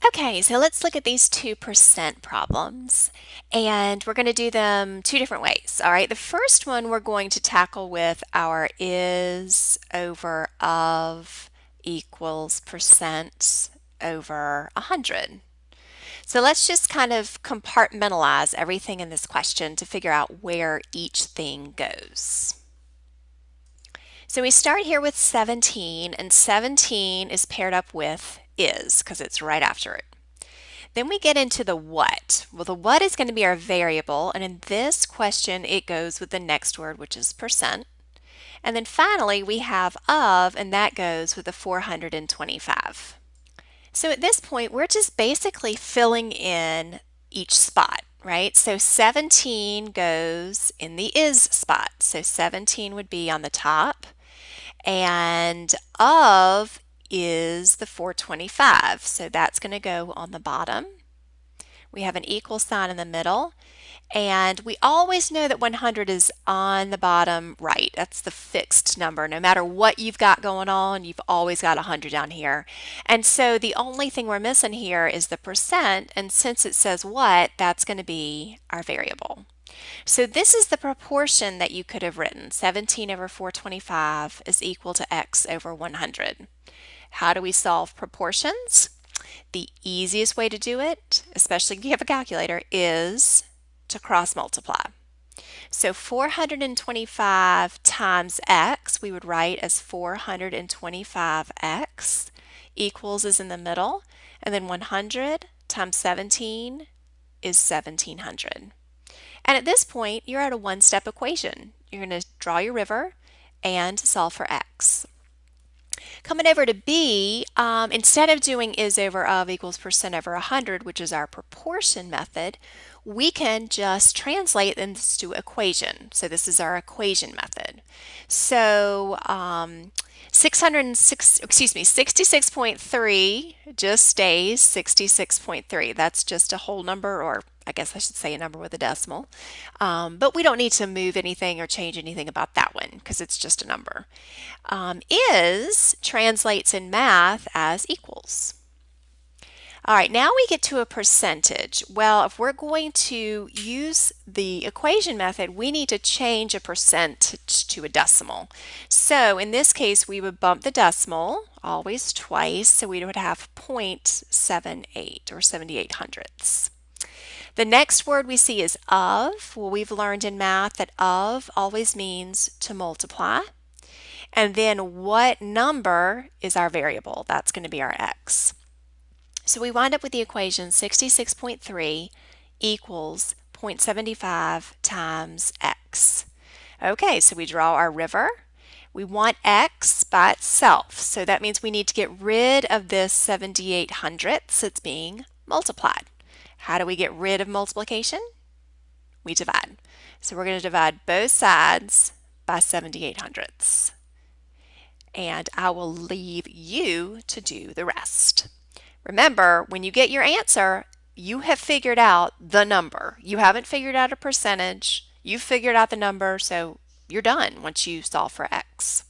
Okay, so let's look at these 2% problems, and we're going to do them two different ways. All right, the first one we're going to tackle with our is over of equals percent over 100. So let's just kind of compartmentalize everything in this question to figure out where each thing goes. So we start here with 17, and 17 is paired up with is because it's right after it. Then we get into the what. Well, the what is going to be our variable, and in this question, it goes with the next word, which is percent. And then finally, we have of, and that goes with the 425. So at this point, we're just basically filling in each spot, right? So 17 goes in the is spot. So 17 would be on the top, and of is the 425. So that's going to go on the bottom. We have an equal sign in the middle, and we always know that 100 is on the bottom right. That's the fixed number. No matter what you've got going on, you've always got 100 down here. And so the only thing we're missing here is the percent, and since it says what, that's going to be our variable. So this is the proportion that you could have written. 17 over 425 is equal to x over 100. How do we solve proportions? The easiest way to do it, especially if you have a calculator, is to cross multiply. So 425 times x, we would write as 425x equals is in the middle, and then 100 times 17 is 1700. And at this point, you're at a one-step equation. You're going to draw your river and solve for x. Coming over to B, instead of doing is over of equals percent over 100, which is our proportion method, we can just translate this to equation. So this is our equation method. So 66.3 just stays 66.3. That's just a whole number, or I guess I should say a number with a decimal. But we don't need to move anything or change anything about that one because it's just a number. Is translates in math as equals. All right, now we get to a percentage. Well, if we're going to use the equation method, we need to change a percentage to a decimal. So in this case, we would bump the decimal always twice, so we would have 0.78 or 78 hundredths. The next word we see is of. Well, we've learned in math that of always means to multiply. And then what number is our variable? That's going to be our x. So we wind up with the equation 66.3 equals 0.75 times x. Okay, so we draw our river. We want x by itself, so that means we need to get rid of this 78 hundredths that's being multiplied. How do we get rid of multiplication? We divide. So we're going to divide both sides by 78 hundredths. And I will leave you to do the rest. Remember, when you get your answer, you have figured out the number. You haven't figured out a percentage. You've figured out the number, so you're done once you solve for x.